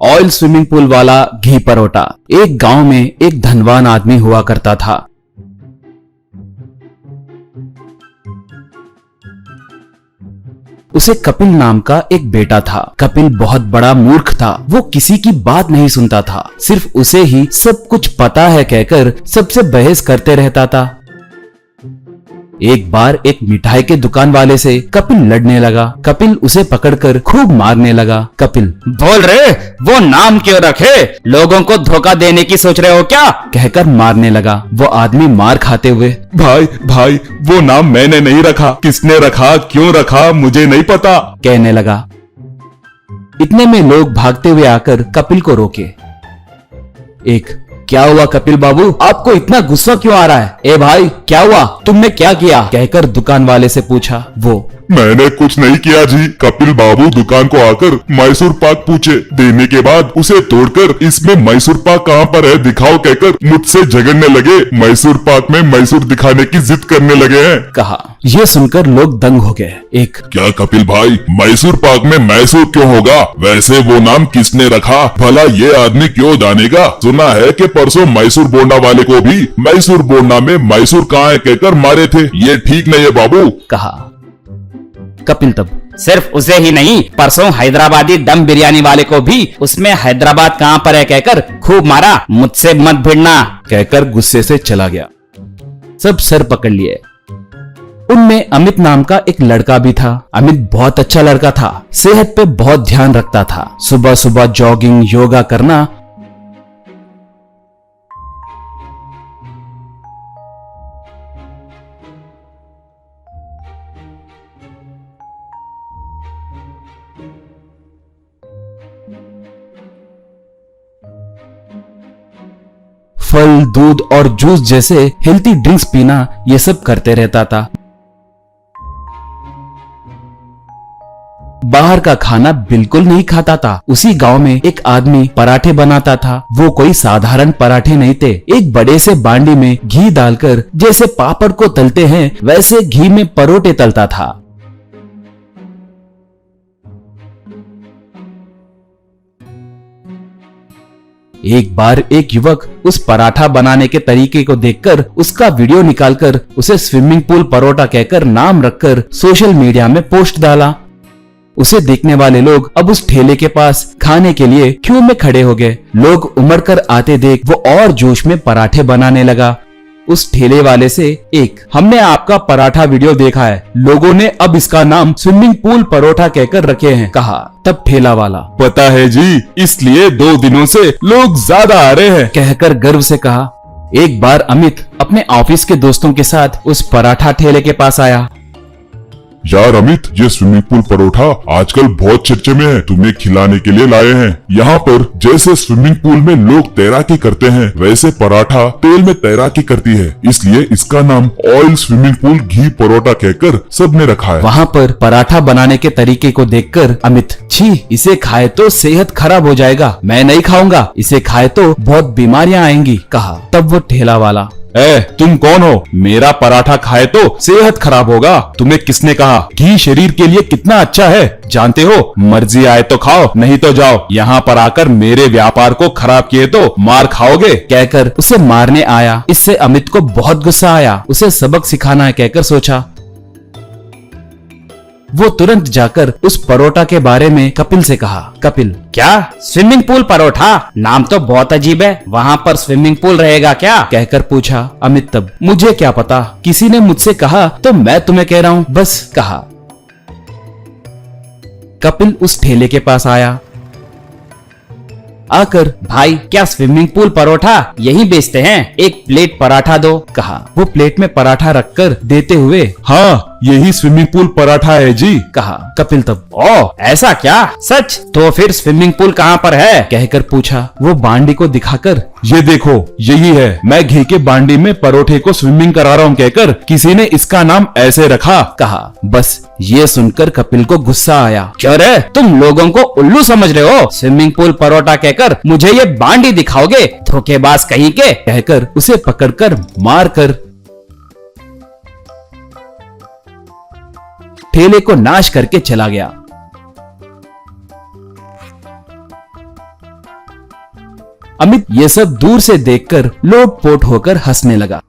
Oil swimming pool वाला घी परोटा। एक गांव में एक धनवान आदमी हुआ करता था। उसे कपिल नाम का एक बेटा था। कपिल बहुत बड़ा मूर्ख था। वो किसी की बात नहीं सुनता था। सिर्फ उसे ही सब कुछ पता है कहकर सबसे बहस करते रहता था। एक बार एक मिठाई के दुकान वाले से कपिल लड़ने लगा। कपिल उसे पकड़कर खूब मारने लगा। कपिल बोल रहे वो नाम क्यों रखे? लोगों को धोखा देने की सोच रहे हो क्या? कहकर मारने लगा। वो आदमी मार खाते हुए भाई वो नाम मैंने नहीं रखा। किसने रखा, क्यों रखा, मुझे नहीं पता कहने लगा। इतने में लोग भागते हुए आकर कपिल को रोके। एक क्या हुआ कपिल बाबू, आपको इतना गुस्सा क्यों आ रहा है? ए भाई क्या हुआ, तुमने क्या किया? कहकर दुकान वाले से पूछा। वो मैंने कुछ नहीं किया जी। कपिल बाबू दुकान को आकर मैसूर पाक पूछे। देने के बाद उसे तोड़कर इसमें मैसूर पाक कहाँ पर है दिखाओ कहकर मुझसे झगड़ने लगे। मैसूर पाक में मैसूर दिखाने की जिद करने लगे हैं। कहा। ये सुनकर लोग दंग हो गए। एक क्या कपिल भाई, मैसूर पाक में मैसूर क्यों होगा? वैसे वो नाम किसने रखा? भला ये आदमी क्यों जानेगा? सुना है कि परसों मैसूर बोंडा वाले को भी मैसूर बोंडा में मैसूर कहाँ है कहकर मारे थे। ये ठीक नहीं है बाबू। कहा। कपिल तब सिर्फ उसे ही नहीं, परसों हैदराबादी दम बिरयानी वाले को भी उसमें हैदराबाद कहाँ पर है कहकर खूब मारा। मुझसे मत भिड़ना कहकर गुस्से से चला गया। सब सर पकड़ लिए। उनमें अमित नाम का एक लड़का भी था। अमित बहुत अच्छा लड़का था। सेहत पे बहुत ध्यान रखता था। सुबह सुबह जॉगिंग, योगा करना। फल, दूध और जूस जैसे हेल्थी ड्रिंक्स पीना, ये सब करते रहता था। बाहर का खाना बिल्कुल नहीं खाता था। उसी गांव में एक आदमी पराठे बनाता था। वो कोई साधारण पराठे नहीं थे। एक बड़े से बांडी में घी डालकर जैसे पापड़ को तलते हैं वैसे घी में परोठे तलता था। एक बार एक युवक उस पराठा बनाने के तरीके को देखकर उसका वीडियो निकालकर उसे स्विमिंग पूल परोठा कहकर नाम रखकर सोशल मीडिया में पोस्ट डाला। उसे देखने वाले लोग अब उस ठेले के पास खाने के लिए क्यू में खड़े हो गए। लोग उमड़कर आते देख वो और जोश में पराठे बनाने लगा। उस ठेले वाले से एक हमने आपका पराठा वीडियो देखा है, लोगों ने अब इसका नाम स्विमिंग पूल परोठा कहकर रखे हैं। कहा। तब ठेला वाला पता है जी, इसलिए 2 दिनों से लोग ज्यादा आ रहे हैं कहकर गर्व से कहा। एक बार अमित अपने ऑफिस के दोस्तों के साथ उस पराठा ठेले के पास आया। यार अमित, ये स्विमिंग पूल परोठा आजकल बहुत चर्चे में है, तुम्हें खिलाने के लिए लाए हैं। यहाँ पर जैसे स्विमिंग पूल में लोग तैराकी करते हैं वैसे पराठा तेल में तैराकी करती है, इसलिए इसका नाम ऑयल स्विमिंग पूल घी परोठा कहकर सबने रखा है। वहाँ पर पराठा बनाने के तरीके को देखकर अमित, छी, इसे खाए तो सेहत खराब हो जाएगा, मैं नहीं खाऊंगा, इसे खाए तो बहुत बीमारियां आएंगी। कहा। तब वो ठेला वाला तुम कौन हो? मेरा पराठा खाए तो सेहत खराब होगा? तुम्हें किसने कहा? घी शरीर के लिए कितना अच्छा है जानते हो? मर्जी आए तो खाओ, नहीं तो जाओ। यहाँ पर आकर मेरे व्यापार को खराब किए तो मार खाओगे कहकर उसे मारने आया। इससे अमित को बहुत गुस्सा आया। उसे सबक सिखाना है कहकर सोचा। वो तुरंत जाकर उस परोठा के बारे में कपिल से कहा। कपिल, क्या स्विमिंग पूल परोठा? नाम तो बहुत अजीब है, वहाँ पर स्विमिंग पूल रहेगा क्या? कहकर पूछा। अमित तब मुझे क्या पता, किसी ने मुझसे कहा तो मैं तुम्हें कह रहा हूँ बस। कहा। कपिल उस ठेले के पास आया। आकर भाई क्या स्विमिंग पूल परोठा यही बेचते हैं? एक प्लेट पराठा दो। कहा। वो प्लेट में पराठा रखकर देते हुए, हाँ यही स्विमिंग पूल पराठा है जी। कहा। कपिल तब ओ ऐसा क्या? सच? तो फिर स्विमिंग पूल कहाँ पर है? कहकर पूछा। वो बांडी को दिखाकर, ये देखो यही है, मैं घी के बांडी में परोठे को स्विमिंग करा रहा हूँ कहकर किसी ने इसका नाम ऐसे रखा। कहा। बस ये सुनकर कपिल को गुस्सा आया। क्यों रे, तुम लोगों को उल्लू समझ रहे हो? स्विमिंग पूल परोठा कहकर मुझे ये बांडी दिखाओगे? धोखेबाज कहीं के। कहकर उसे पकड़कर मारकर ठेले को नाश करके चला गया। अमित ये सब दूर से देखकर लोटपोट होकर हंसने लगा।